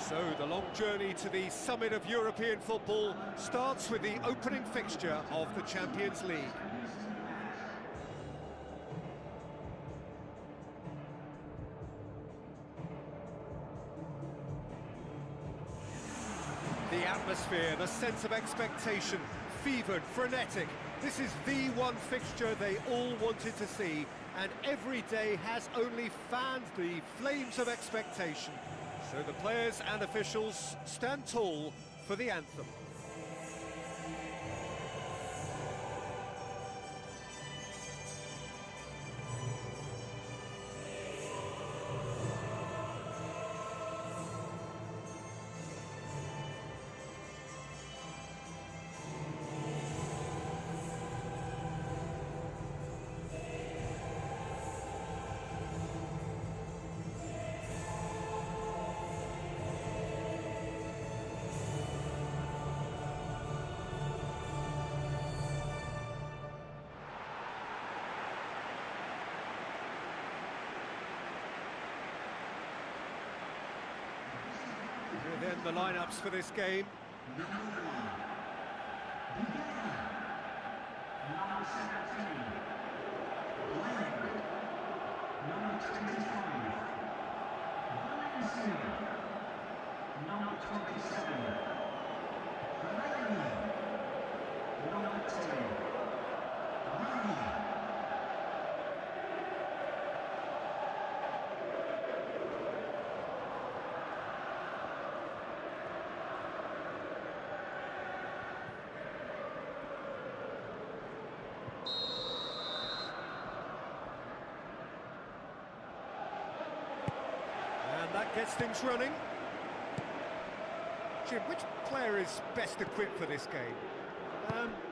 So the long journey to the summit of European football starts with the opening fixture of the Champions League. The atmosphere, the sense of expectation, fevered, frenetic. This is the one fixture they all wanted to see, and every day has only fanned the flames of expectation. So the players and officials stand tall for the anthem. Then the lineups for this game. Number 17, number 25, Valencia, number 27, number 10, That gets things running. Jim, which player is best equipped for this game?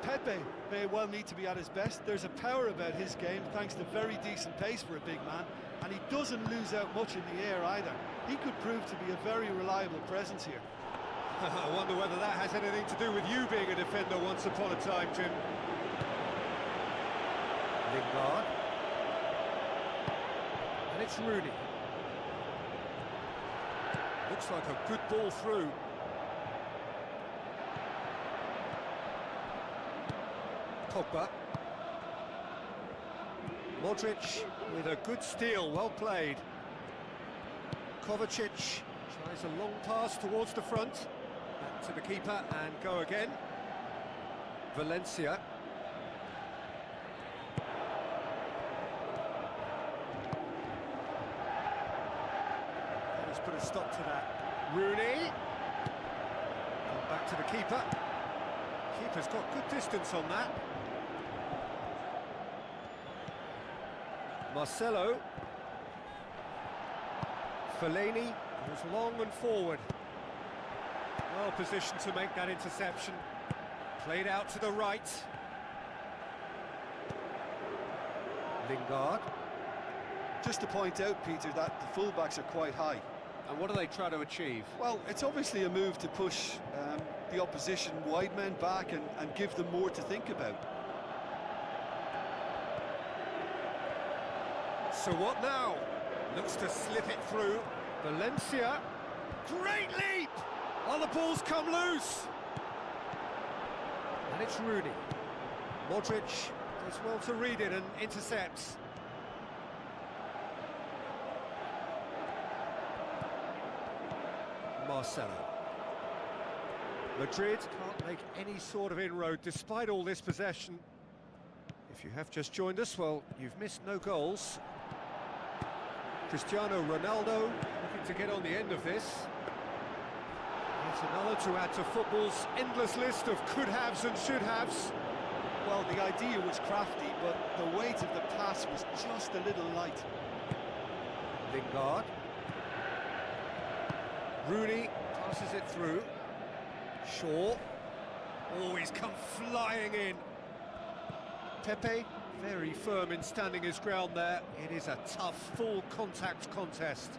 Pepe may well need to be at his best. There's a power about his game thanks to very decent pace for a big man, and he doesn't lose out much in the air either. He could prove to be a very reliable presence here. I wonder whether that has anything to do with you being a defender once upon a time, Jim. Lingard. And it's Rooney. Looks like a good ball through. Pogba. Modric with a good steal, well played. Kovacic tries a long pass towards the front. Back to the keeper and go again. Valencia. Let's put a stop to that. Rooney. And back to the keeper. Keeper's got good distance on that. Marcelo. Fellaini was long and forward. Well positioned to make that interception. Played out to the right. Lingard. Just to point out, Peter, that the fullbacks are quite high. And what do they try to achieve? Well, it's obviously a move to push the opposition wide men back and give them more to think about. So what now? Looks to slip it through. Valencia. Great leap! Oh, the ball's come loose! And it's Rooney. Modric does well to read it and intercepts. Marcelo. Madrid can't make any sort of inroad despite all this possession. If you have just joined us, well, you've missed no goals. Cristiano Ronaldo looking to get on the end of this. Here's another to add to football's endless list of could-haves and should-haves. Well, the idea was crafty, but the weight of the pass was just a little light. Lingard. Rooney passes it through. Shaw. Oh, he's come flying in. Pepe, very firm in standing his ground there. It is a tough, full-contact contest.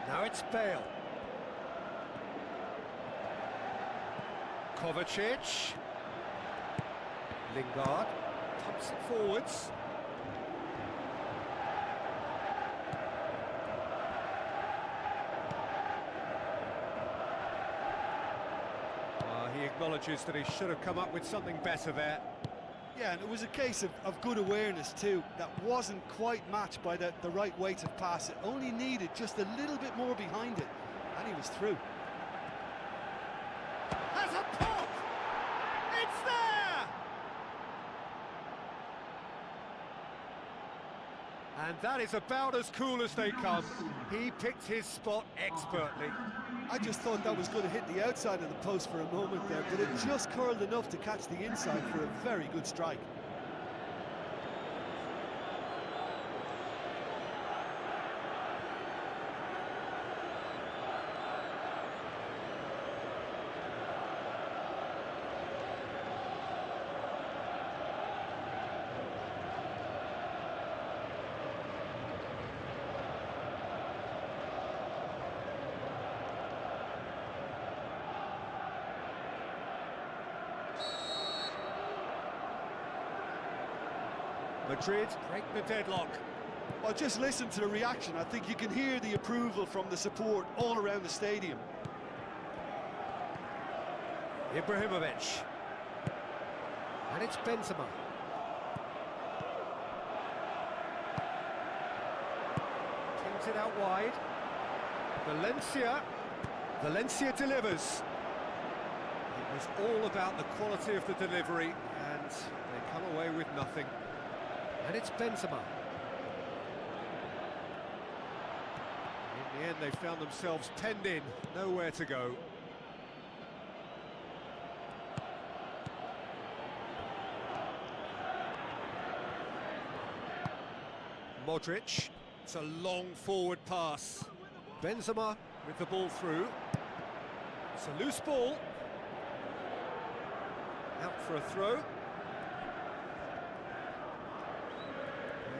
Now it's Bale. Kovacic. Lingard pumps it forwards. He acknowledges that he should have come up with something better there. Yeah, and it was a case of good awareness too. That wasn't quite matched by the right weight of pass. It only needed just a little bit more behind it, and he was through. Has a pop! It's there! And that is about as cool as they come. He picked his spot expertly. I just thought that was going to hit the outside of the post for a moment there, but it just curled enough to catch the inside for a very good strike. Madrid break the deadlock. Well, just listen to the reaction. I think you can hear the approval from the support all around the stadium. Ibrahimovic. And it's Benzema. Pings it out wide. Valencia delivers. It was all about the quality of the delivery, and they come away with nothing. And it's Benzema. In the end, they found themselves penned in, nowhere to go. Modric. It's a long forward pass. Benzema with the ball through. It's a loose ball. Out for a throw.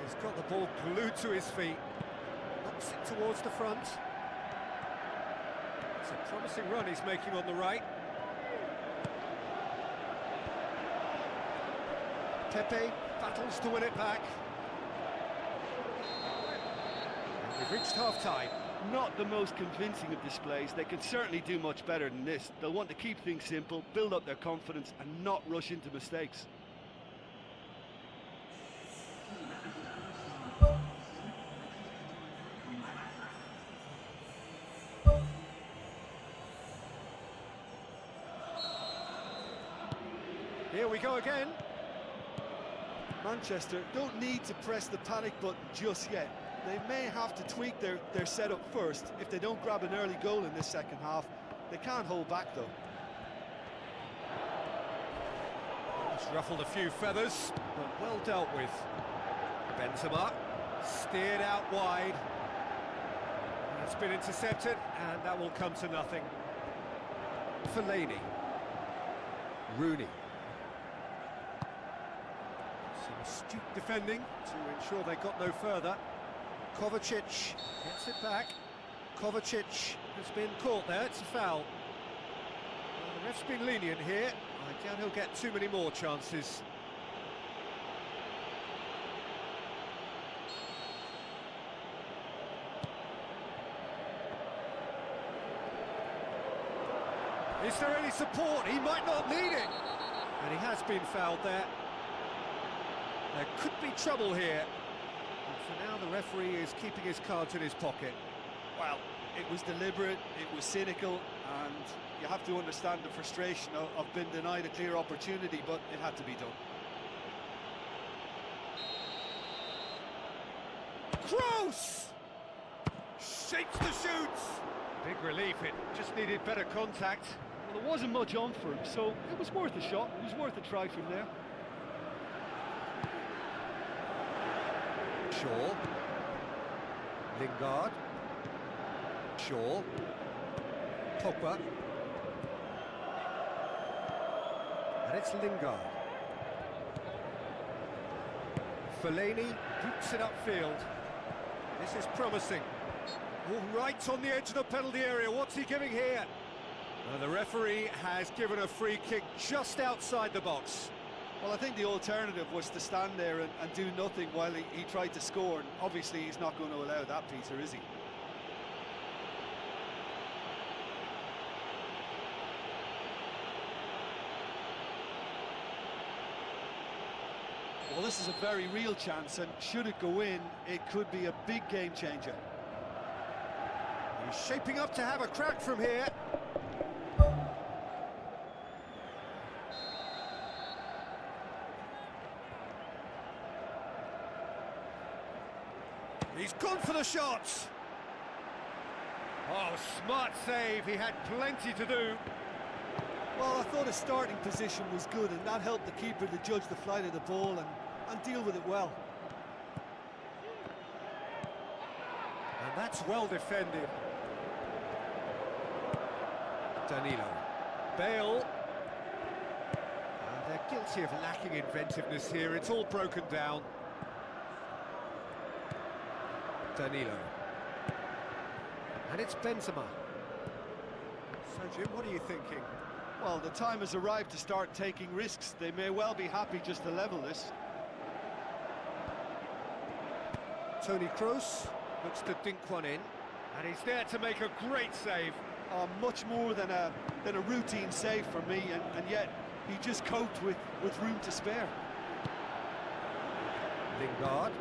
He's got the ball glued to his feet. Knocks it towards the front. It's a promising run he's making on the right. Pepe battles to win it back. And we've reached half-time. Not the most convincing of displays. They could certainly do much better than this. They'll want to keep things simple, build up their confidence and not rush into mistakes. Here we go again. Manchester don't need to press the panic button just yet. They may have to tweak their setup first if they don't grab an early goal in this second half. They can't hold back though. It's ruffled a few feathers, but well dealt with. Benzema steered out wide. It's been intercepted, and that will come to nothing. Fellaini. Rooney. Some astute defending to ensure they got no further. Kovacic gets it back. Kovacic has been caught there, it's a foul. Well, the ref's been lenient here. I doubt he'll get too many more chances. Is there any support? He might not need it. And he has been fouled there. There could be trouble here. And for now, the referee is keeping his cards in his pocket. Well, It was deliberate, it was cynical, and you have to understand the frustration of being denied a clear opportunity, but it had to be done. Kroos! Shapes the shoots! Big relief, it just needed better contact. Well, there wasn't much on for him, so it was worth a shot. It was worth a try from there. Shaw. Lingard. Shaw. Pogba. And it's Lingard. Fellaini boots it upfield. This is promising. Oh, right on the edge of the penalty area. What's he giving here? The referee has given a free kick just outside the box. Well, I think the alternative was to stand there and do nothing while he tried to score, and obviously he's not going to allow that, Peter, is he? Well, this is a very real chance, and should it go in, it could be a big game changer. He's shaping up to have a crack from here. He's gone for the shots. Oh, smart save. He had plenty to do. Well, I thought his starting position was good, and that helped the keeper to judge the flight of the ball and deal with it well. And that's well defended. Danilo. Bale. They're guilty of lacking inventiveness here. It's all broken down. Danilo. And it's Benzema. So, Jim, what are you thinking? Well, the time has arrived to start taking risks. They may well be happy just to level this. Toni Kroos looks to dink one in. And he's there to make a great save. Much more than a routine save for me, and yet he just coped with room to spare. Lingard.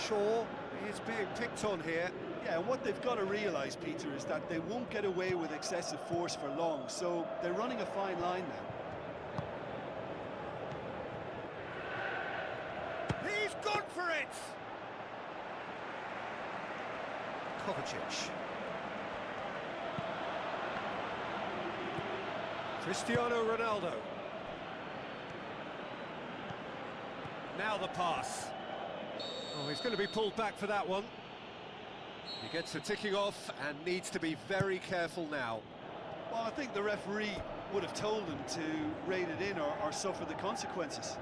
Shaw is being picked on here. Yeah, and what they've got to realise, Peter, is that they won't get away with excessive force for long, so they're running a fine line now. He's gone for it! Kovacic. Cristiano Ronaldo. Now the pass. Oh, he's going to be pulled back for that one. He gets the ticking off and needs to be very careful now. Well, I think the referee would have told him to rein it in or suffer the consequences.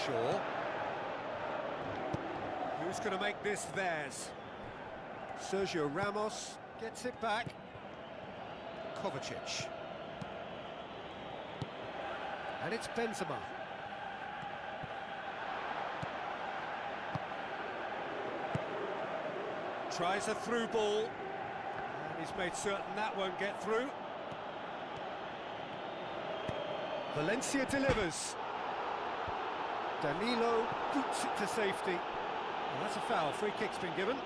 Shaw. Who's going to make this theirs? Sergio Ramos gets it back. Kovacic. And it's Benzema. Tries a through ball. And he's made certain that won't get through. Valencia delivers. Danilo boots it to safety. Well, that's a foul. Free kick's been given.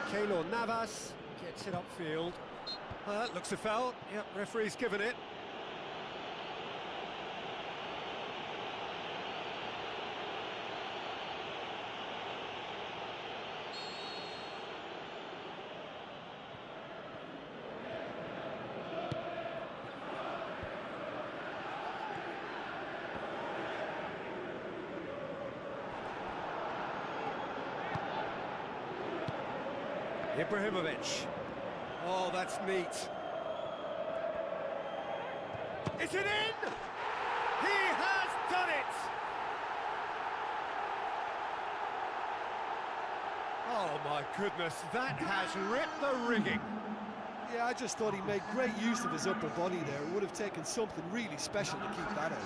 Keylor Navas gets it upfield. That looks a foul. Yep, referee's given it. Ibrahimovic. Oh, that's neat. Is it in? He has done it! Oh my goodness, that has ripped the rigging. Yeah, I just thought he made great use of his upper body there. It would have taken something really special to keep that out.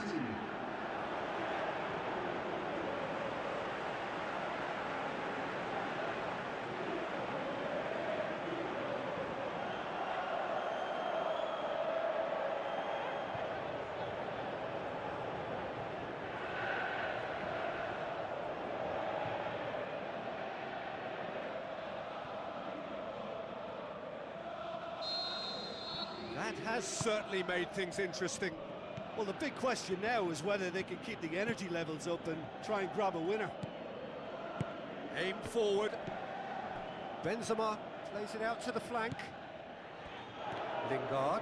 and has certainly made things interesting. Well, the big question now is whether they can keep the energy levels up and try and grab a winner. Aim forward. Benzema plays it out to the flank. Lingard.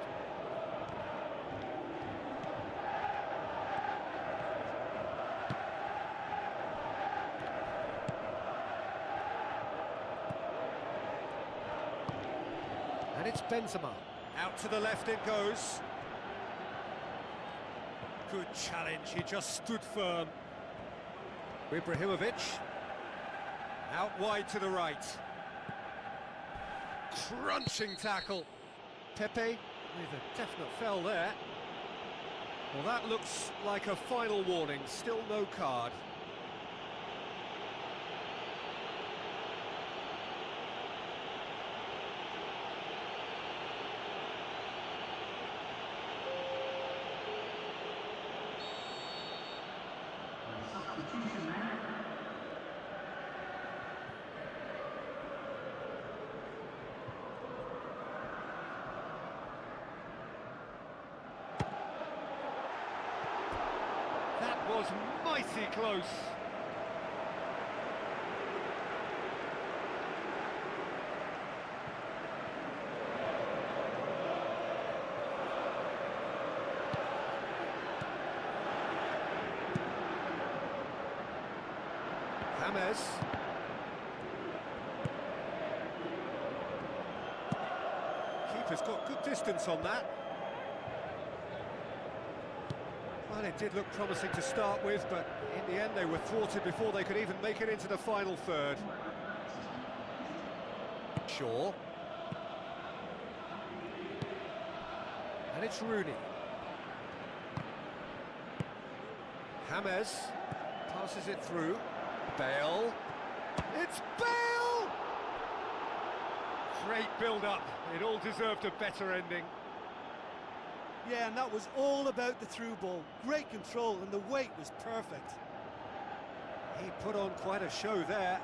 And it's Benzema. Out to the left it goes. Good challenge, he just stood firm. Ibrahimovic. Out wide to the right. Crunching tackle. Pepe with a definite foul there. Well, that looks like a final warning. Still no card. Substitution there. That was mighty close. James. Keeper's got good distance on that. Well, it did look promising to start with, but in the end they were thwarted before they could even make it into the final third. Shaw. And it's Rooney. James passes it through. Bale. It's Bale! Great build-up. It all deserved a better ending. Yeah, and that was all about the through ball. Great control, and the weight was perfect. He put on quite a show there.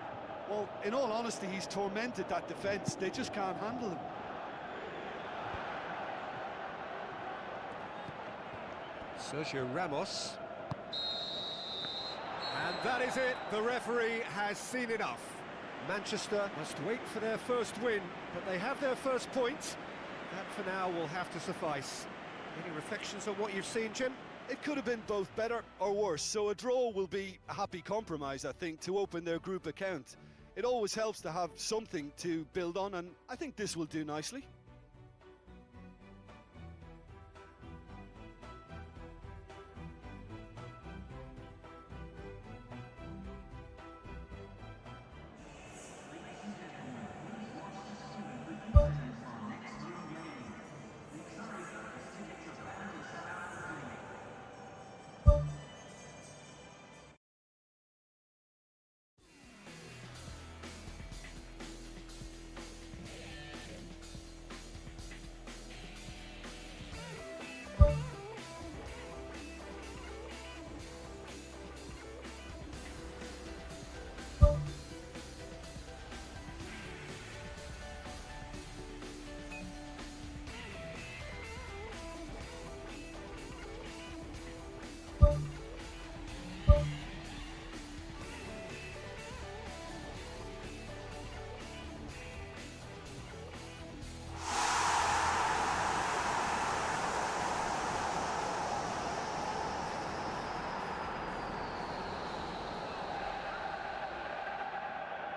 Well, in all honesty, he's tormented that defence. They just can't handle him. Sergio Ramos. And that is it. The referee has seen enough. Manchester must wait for their first win, but they have their first point. That for now will have to suffice. Any reflections on what you've seen, Jim? It could have been both better or worse, so a draw will be a happy compromise, I think, to open their group account. It always helps to have something to build on, and I think this will do nicely.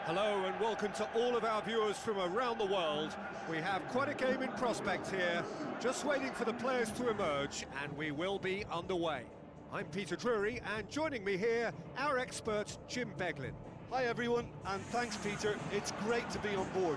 Hello and welcome to all of our viewers from around the world. We have quite a game in prospect here, just waiting for the players to emerge, and we will be underway. I'm Peter Drury, and joining me here, our expert Jim Beglin. Hi everyone, and thanks Peter, it's great to be on board.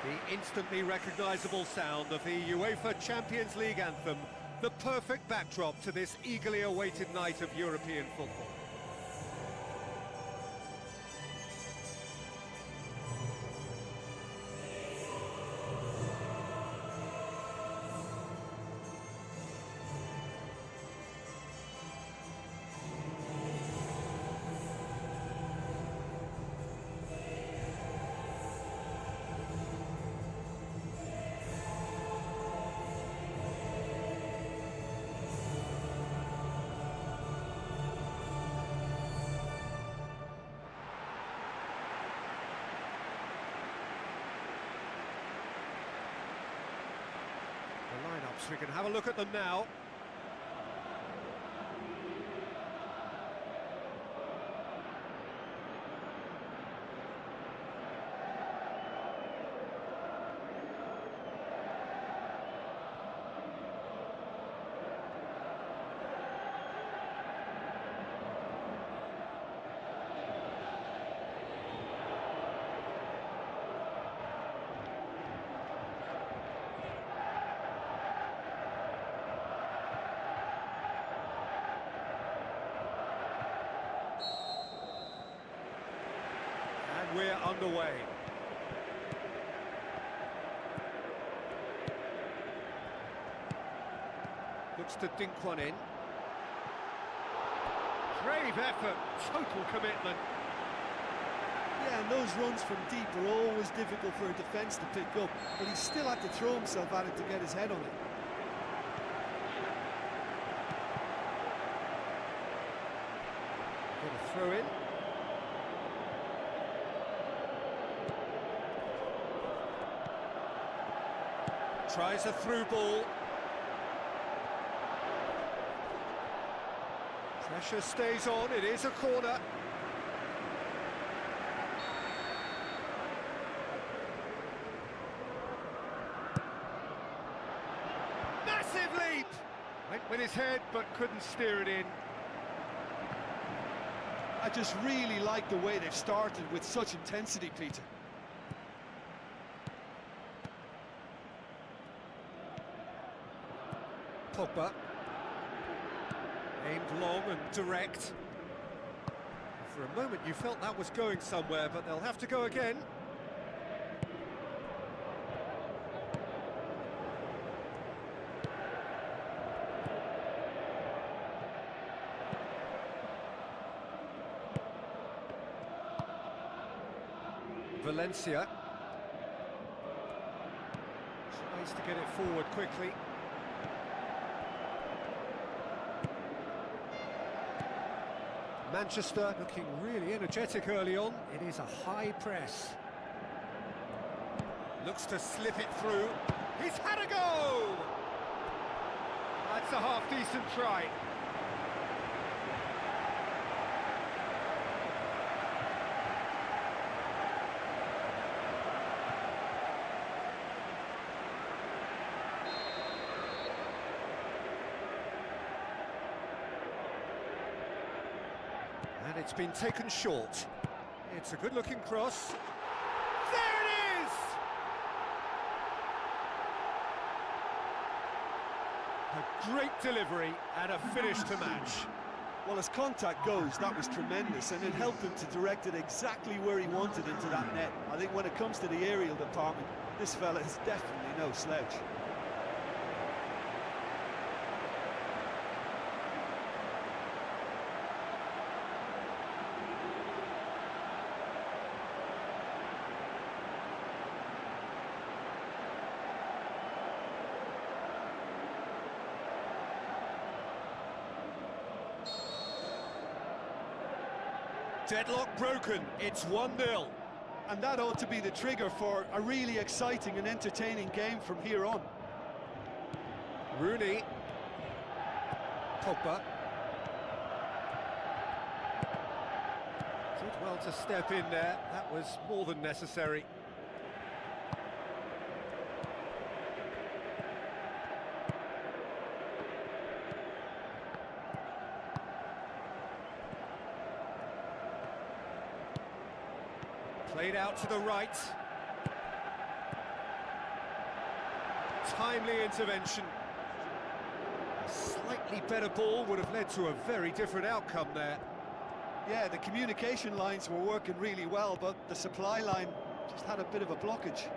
The instantly recognisable sound of the UEFA Champions League anthem, the perfect backdrop to this eagerly awaited night of European football. We can have a look at them now. We're underway. Looks to dink one in. Brave effort, total commitment. Yeah, and those runs from deep are always difficult for a defence to pick up, but he still had to throw himself at it to get his head on it. Got a throw in. Tries a through ball. Pressure stays on, it is a corner. Massive leap! Went with his head, but couldn't steer it in. I just really like the way they've started with such intensity, Peter. Pogba. Aimed long and direct. For a moment you felt that was going somewhere, but they'll have to go again. Valencia. Tries to get it forward quickly. Manchester looking really energetic early on. It is a high press. Looks to slip it through. He's had a go! That's a half-decent try. And it's been taken short. It's a good-looking cross. There it is! A great delivery and a finish to match. Well, as contact goes, that was tremendous, and it helped him to direct it exactly where he wanted into that net. I think when it comes to the aerial department, this fella is definitely no slouch. Deadlock broken, it's 1-0. And that ought to be the trigger for a really exciting and entertaining game from here on. Rooney. Pogba. Did well to step in there, that was more than necessary. Played out to the right. Timely intervention. A slightly better ball would have led to a very different outcome there. Yeah, the communication lines were working really well, but the supply line just had a bit of a blockage.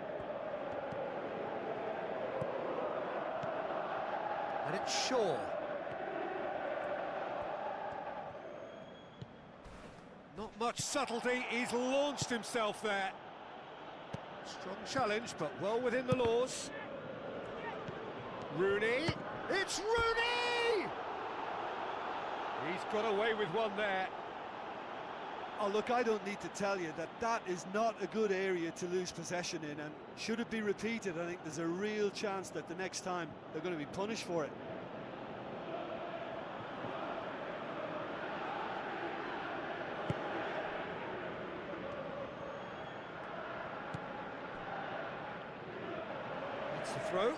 And it's Shaw. Not much subtlety, he's launched himself there. Strong challenge, but well within the laws. Rooney, it's Rooney! He's got away with one there. Oh, look, I don't need to tell you that that is not a good area to lose possession in, and should it be repeated, I think there's a real chance that the next time they're going to be punished for it. That's the throw.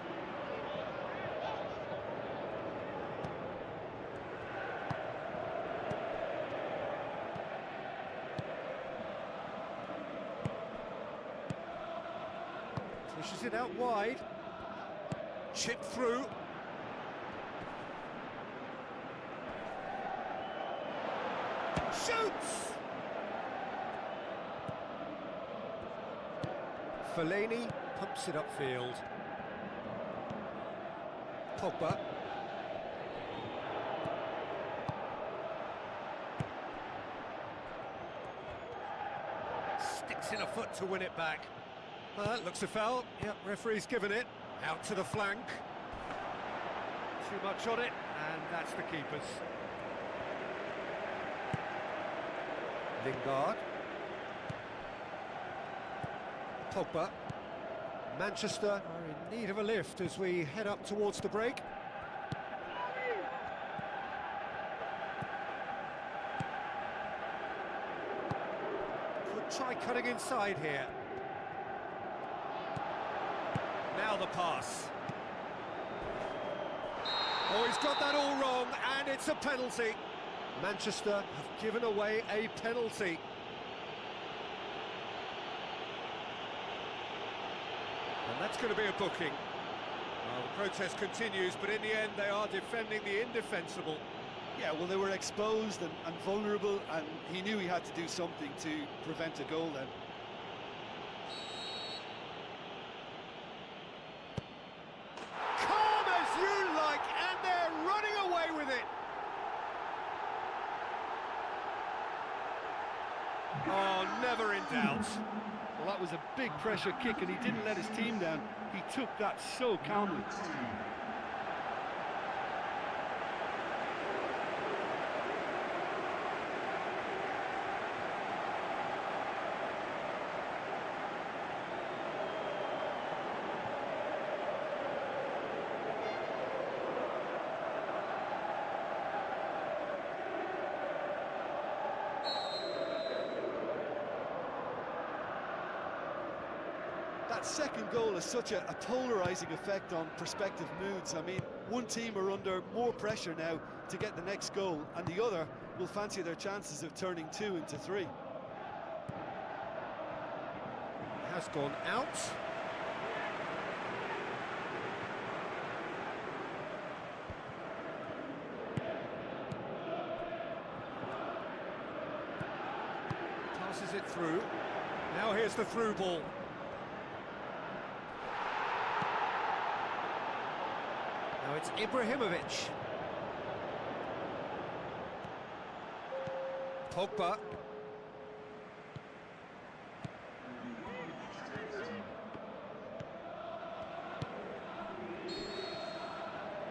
Pushes it out wide. Chipped through. Shoots! Fellaini pumps it upfield. Pogba. Sticks in a foot to win it back. Looks a foul. Yep, referee's given it. Out to the flank. Too much on it, and that's the keeper's. Lingard. Pogba. Manchester are in need of a lift as we head up towards the break. Could try cutting inside here. Now the pass. Oh, he's got that all wrong, and it's a penalty. Manchester have given away a penalty. And that's going to be a booking. Well, the protest continues, but in the end they are defending the indefensible. Yeah, well, they were exposed and vulnerable, and he knew he had to do something to prevent a goal then. Calm as you like, and they're running away with it. Oh, never in doubt. Well, that was a big pressure kick, and he didn't let his team down. He took that so calmly. That second goal has such a polarising effect on prospective moods. I mean, one team are under more pressure now to get the next goal, and the other will fancy their chances of turning 2 into 3. Has gone out. Passes it through. Now here's the through ball. Now it's Ibrahimovic. Pogba.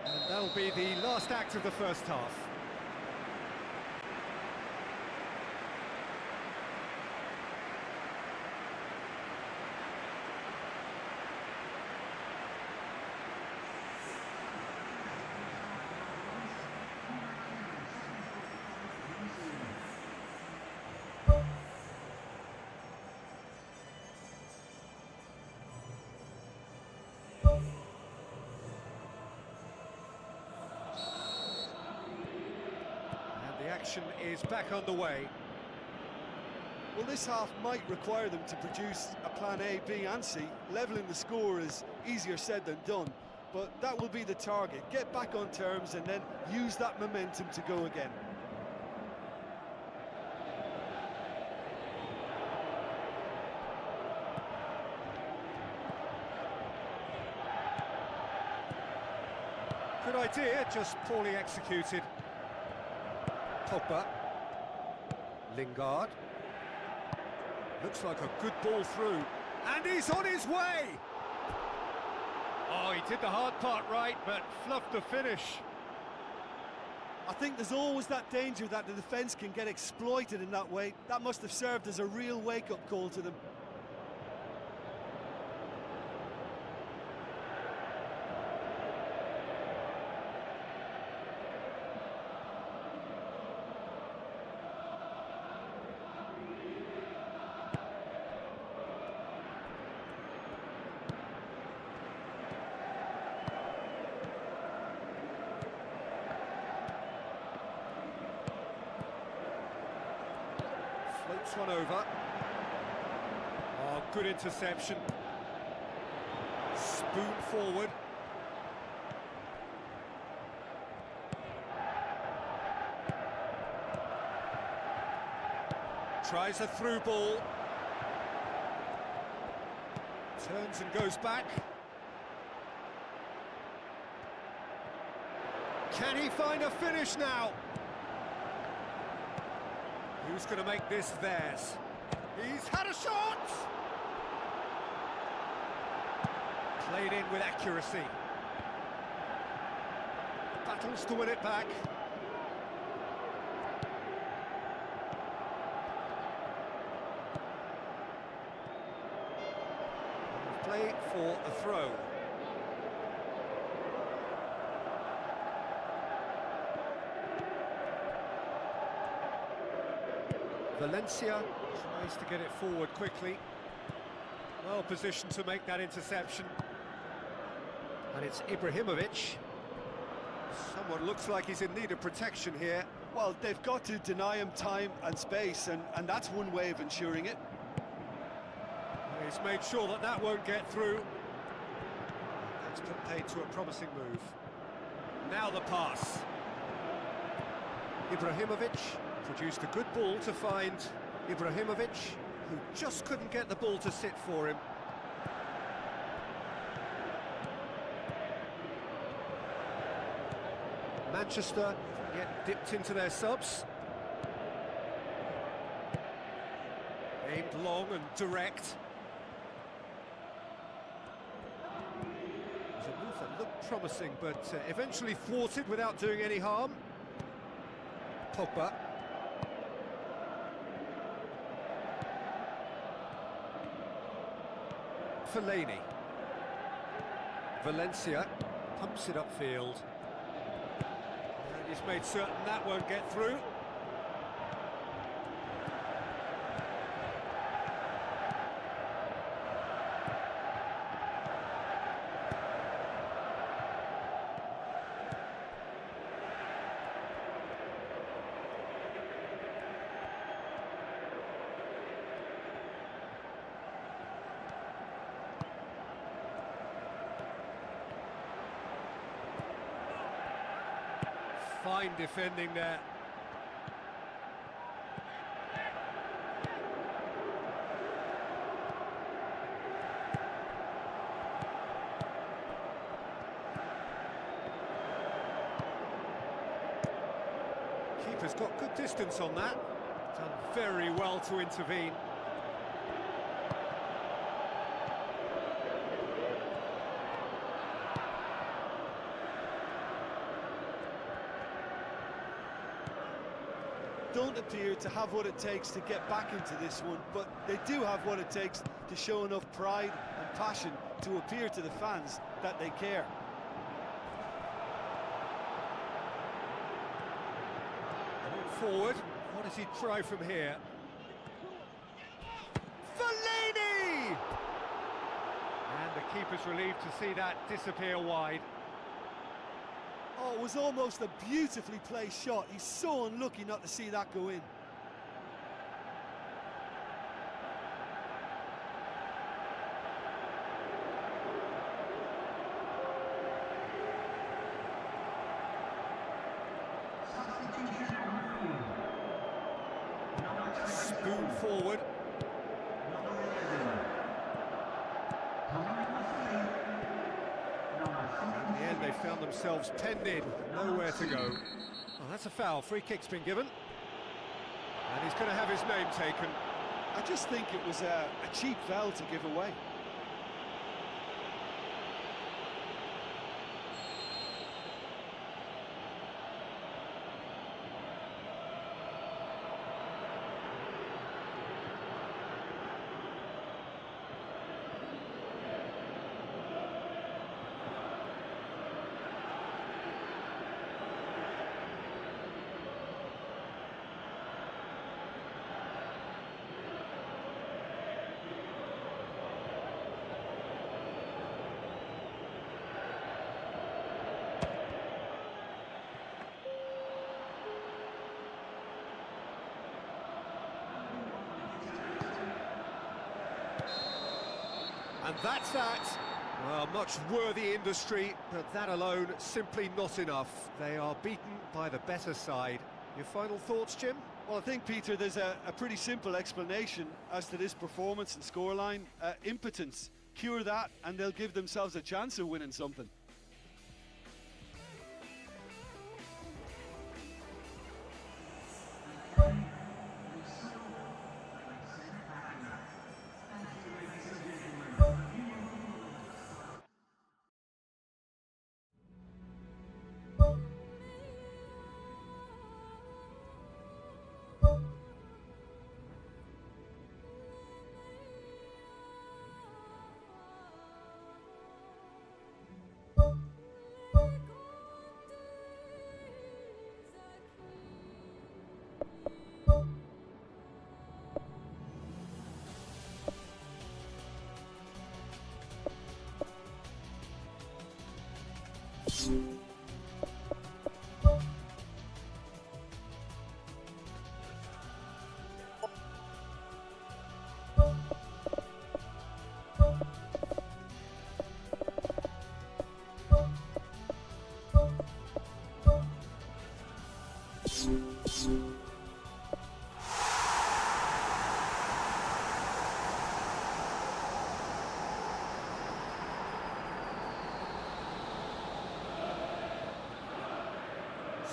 And that'll be the last act of the first half. Action is back underway. Well, this half might require them to produce a plan A, B and C. Levelling the score is easier said than done, but that will be the target. Get back on terms and then use that momentum to go again. Good idea, just poorly executed. Pogba. Lingard. Looks like a good ball through. And he's on his way! Oh, he did the hard part right, but fluffed the finish. I think there's always that danger that the defence can get exploited in that way. That must have served as a real wake-up call to them. Floats one over. Oh, good interception. Spoon forward. Tries a through ball. Turns and goes back. Can he find a finish now? Who's going to make this theirs? He's had a shot! Played in with accuracy. Battles to win it back. Play for a throw. Valencia tries to get it forward quickly. Well positioned to make that interception. And it's Ibrahimovic. Someone looks like he's in need of protection here. Well, they've got to deny him time and space, and that's one way of ensuring it. He's made sure that that won't get through. That's put paid to a promising move. Now the pass. Ibrahimovic produced a good ball to find Ibrahimovic, who just couldn't get the ball to sit for him. Manchester get dipped into their subs. Aimed long and direct. It was a move that looked promising, but eventually thwarted without doing any harm. Pogba. Fellaini. Valencia pumps it upfield. And he's made certain that won't get through. Fine defending there. Keeper's got good distance on that. Done very well to intervene. Don't appear to have what it takes to get back into this one, but they do have what it takes to show enough pride and passion to appear to the fans that they care. Forward, what does he try from here? Fellaini! And the keeper's relieved to see that disappear wide. Oh, it was almost a beautifully placed shot. He's so unlucky not to see that go in. Spoon forward. In the end, they found themselves penned in, nowhere to go. Oh, that's a foul. Free kick's been given. And he's going to have his name taken. I just think it was a cheap foul to give away. And that's that. Well, much worthy industry, but that alone simply not enough. They are beaten by the better side. Your final thoughts, Jim? Well, I think, Peter, there's a pretty simple explanation as to this performance and scoreline. Impotence. Cure that and they'll give themselves a chance of winning something.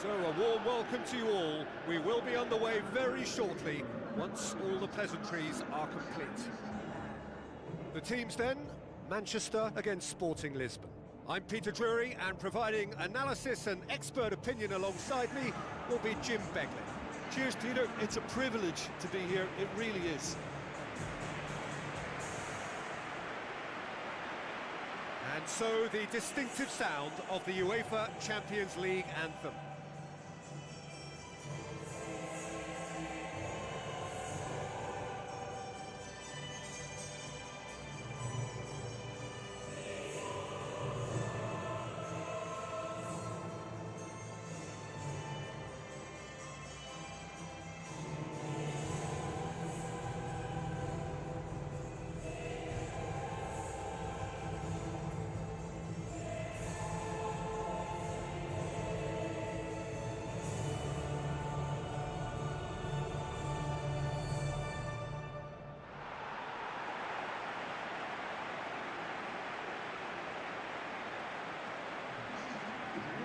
So a warm welcome to you all. We will be on the way very shortly, once all the pleasantries are complete. The teams then, Manchester against Sporting Lisbon. I'm Peter Drury, and providing analysis and expert opinion alongside me will be Jim Begley. Cheers, Peter. It's a privilege to be here. It really is. And so the distinctive sound of the UEFA Champions League anthem.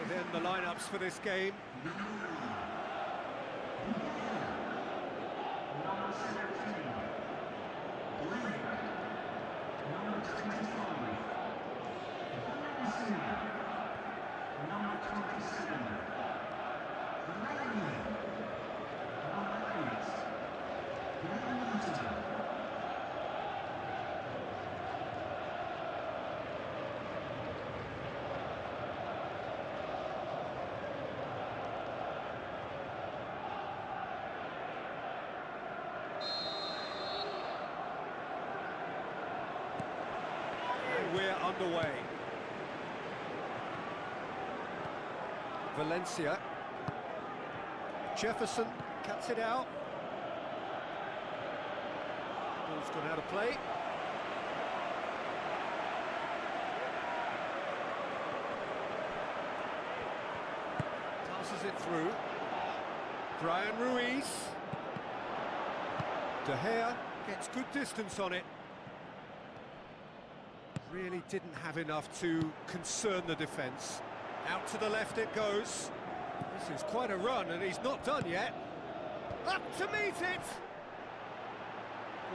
Within the lineups for this game. We're underway. Valencia. Jefferson cuts it out. Ball's gone out of play. Passes it through. Brian Ruiz. De Gea gets good distance on it. Really didn't have enough to concern the defence. Out to the left it goes. This is quite a run, and he's not done yet. Up to meet it!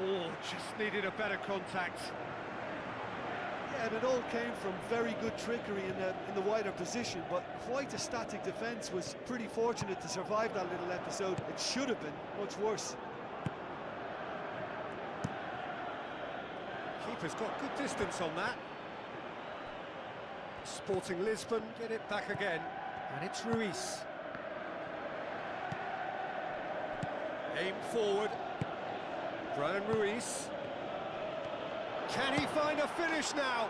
Oh, just needed a better contact. Yeah, and it all came from very good trickery in the wider position, but quite a static defence. Was pretty fortunate to survive that little episode. It should have been much worse. Keeper's got good distance on that. Sporting Lisbon get it back again, and it's Ruiz. Aim forward. Brian Ruiz. Can he find a finish now?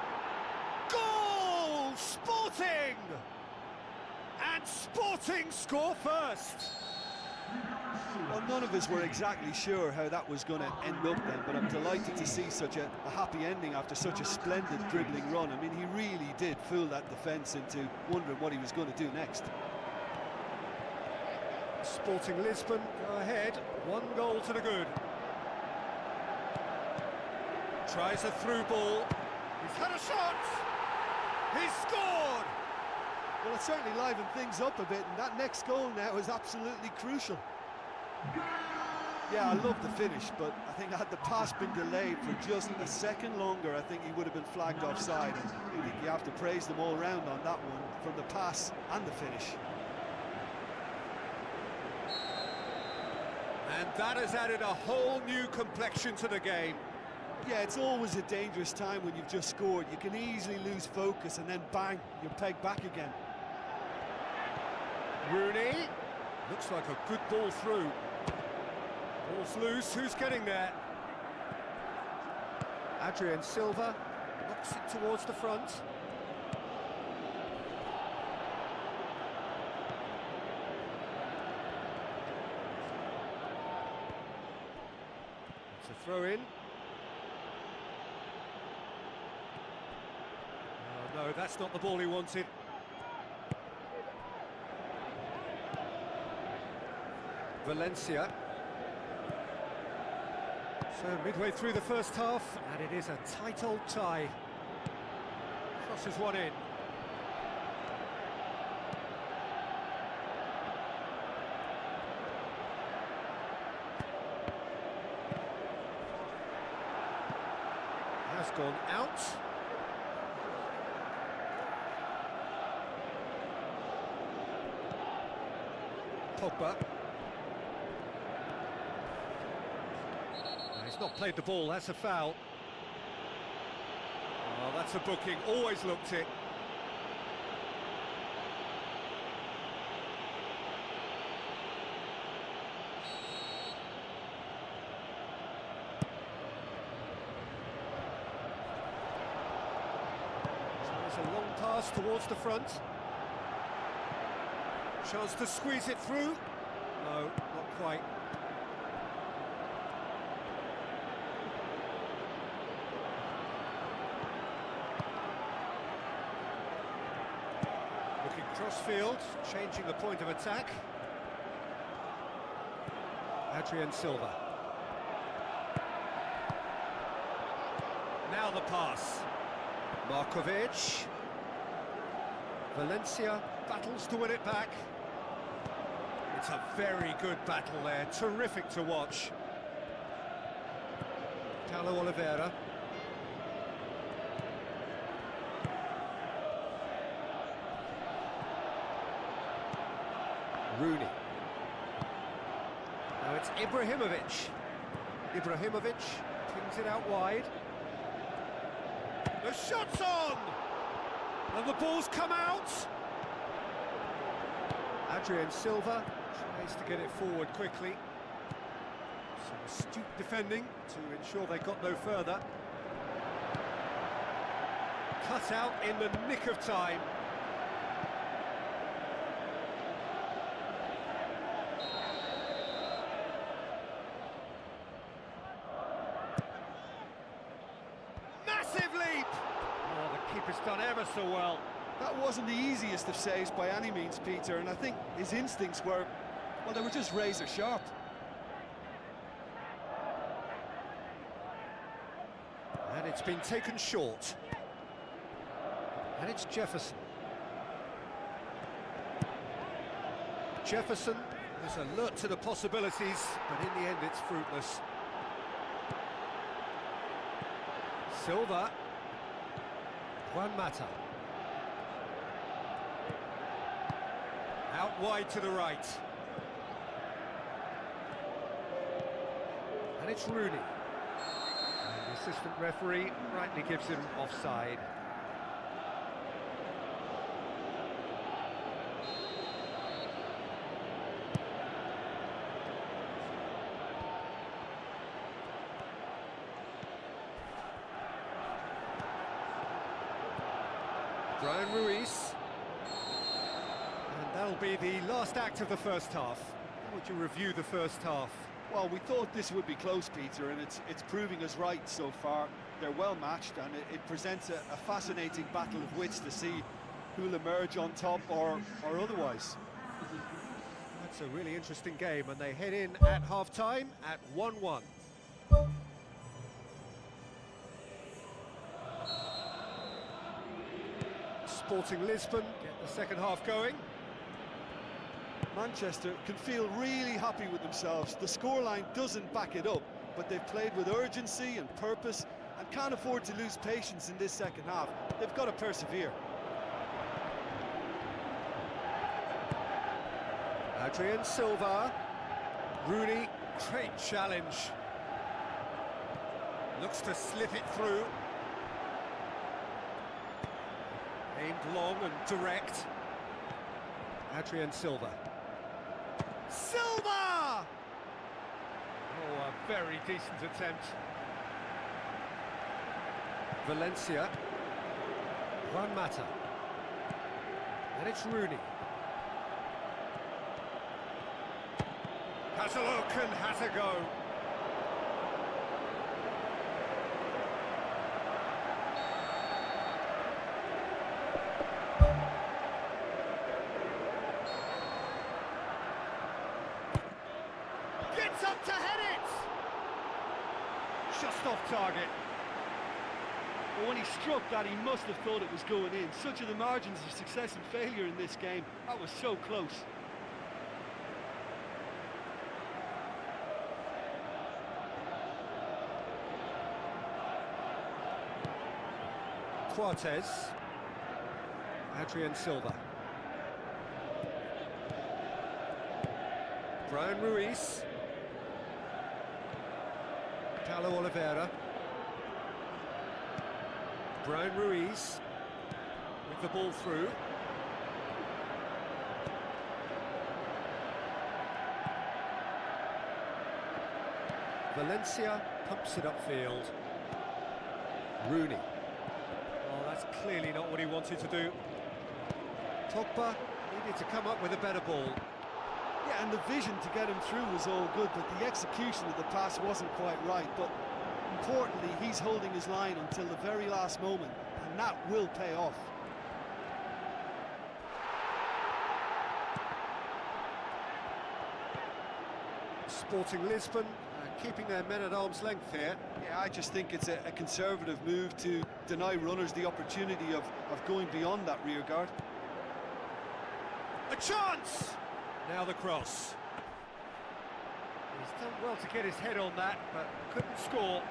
Goal! Sporting! And Sporting score first. Well, none of us were exactly sure how that was going to end up then, but I'm delighted to see such a happy ending after such a splendid dribbling run. I mean, he really did fool that defence into wondering what he was going to do next. Sporting Lisbon go ahead, 1 goal to the good. Tries a through ball. He's had a shot! He's scored! Well, it certainly livened things up a bit, and that next goal now is absolutely crucial. Yeah, I love the finish, but I think had the pass been delayed for just a second longer, I think he would have been flagged offside. And I think you have to praise them all round on that one, from the pass and the finish. And that has added a whole new complexion to the game. Yeah, it's always a dangerous time when you've just scored. You can easily lose focus and then bang, you're pegged back again. Rooney, looks like a good ball through. Ball's loose, who's getting there? Adrian Silva knocks it towards the front. It's a throw in. Oh no, that's not the ball he wanted. Valencia. So midway through the first half, and it is a tight old tie. Crosses one in. Has gone out. Pogba. He's not played the ball, that's a foul. Oh, that's a booking, always looked it. There's a long pass towards the front. Chance to squeeze it through. No, not quite. Looking cross-field, changing the point of attack. Adrian Silva. Now the pass. Markovic. Valencia battles to win it back. It's a very good battle there, terrific to watch. Paulo Oliveira. Rooney. Now it's Ibrahimovic. Ibrahimovic pings it out wide. The shot's on! And the ball's come out! Adrian Silva tries to get it forward quickly. Some astute defending to ensure they got no further. Cut out in the nick of time. Massive leap! Oh, the keeper's done ever so well. That wasn't the easiest of saves by any means, Peter, and I think his instincts were, well, they were just razor sharp. And it's been taken short. And it's Jefferson. Jefferson is alert to the possibilities, but in the end it's fruitless. Silva. Juan Mata. Out wide to the right. And it's Rooney. And the assistant referee rightly gives him offside. Brian Ruiz. And that'll be the last act of the first half. How would you review the first half? Well, we thought this would be close, Peter, and it's proving us right so far. They're well matched, and it presents a fascinating battle of wits to see who'll emerge on top or otherwise. That's a really interesting game, and they head in at half-time at 1-1. Sporting Lisbon get the second half going. Manchester can feel really happy with themselves. The scoreline doesn't back it up, but they've played with urgency and purpose and can't afford to lose patience in this second half. They've got to persevere. Adrian Silva. Rooney, great challenge. Looks to slip it through. Aimed long and direct. Adrian Silva. Silva! Oh, a very decent attempt. Valencia. Juan Mata. And it's Rooney. Has a look and has a go. Gets up to head it! Just off target. But when he struck that, he must have thought it was going in. Such are the margins of success and failure in this game. That was so close. Cortez. Adrian Silva. Brian Ruiz. Paulo Oliveira. Brian Ruiz with the ball through. Valencia pumps it upfield. Rooney. Oh, that's clearly not what he wanted to do. Pogba needed to come up with a better ball. Yeah, and the vision to get him through was all good, but the execution of the pass wasn't quite right. But importantly, he's holding his line until the very last moment, and that will pay off. Sporting Lisbon keeping their men at arm's length here. Yeah, I just think it's a conservative move to deny runners the opportunity of going beyond that rear guard. A chance! Now the cross. He's done well to get his head on that, but couldn't score.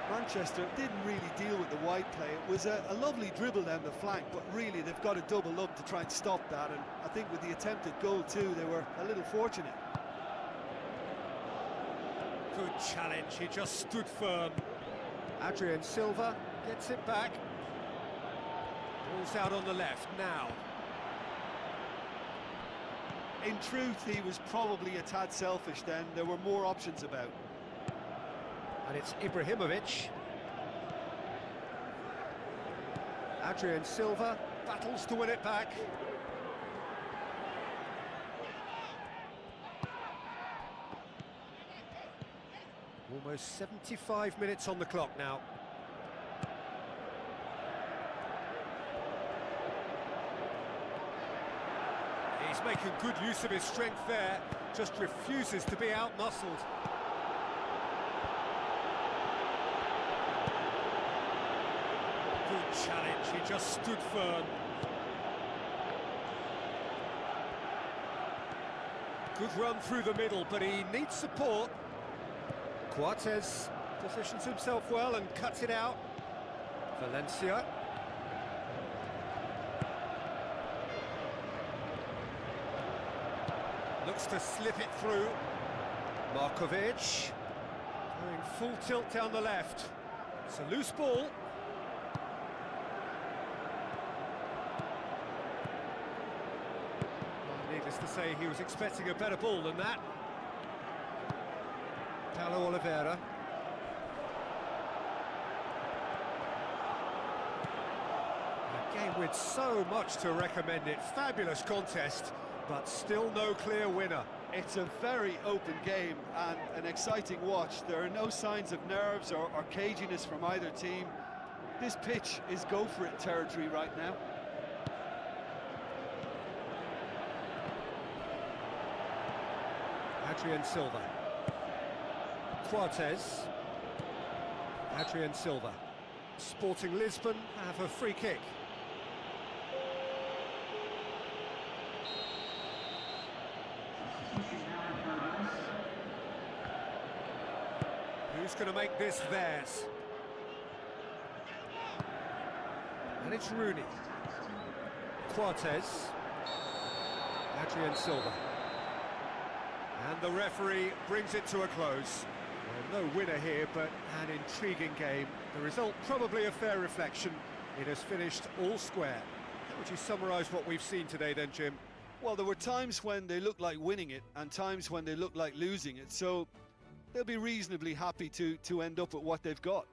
Manchester didn't really deal with the wide play. It was a lovely dribble down the flank, but really they've got to double up to try and stop that, and I think with the attempted goal too, they were a little fortunate. Good challenge, he just stood firm. Adrian Silva gets it back. Ball's out on the left now. In truth, he was probably a tad selfish then. There were more options about. And it's Ibrahimovic. Adrian Silva battles to win it back. Almost 75 minutes on the clock now. He's making good use of his strength there, just refuses to be out-muscled. Good challenge, he just stood firm. Good run through the middle, but he needs support. Cortez positions himself well and cuts it out. Valencia. Looks to slip it through. Markovic. Going full tilt down the left. It's a loose ball. Needless to say, he was expecting a better ball than that. Paulo Oliveira. A game with so much to recommend it. Fabulous contest. but still no clear winner. It's a very open game and an exciting watch. There are no signs of nerves or caginess from either team. This pitch is go-for-it territory right now. Adrian Silva. Cortez. Adrian Silva. Sporting Lisbon have a free kick. Who's going to make this theirs? And it's Rooney. Cortez. Adrian Silva. And the referee brings it to a close. Well, no winner here, but an intriguing game. The result probably a fair reflection. It has finished all square. How would you summarise what we've seen today then, Jim? Well, there were times when they looked like winning it and times when they looked like losing it, so they'll be reasonably happy to end up with what they've got.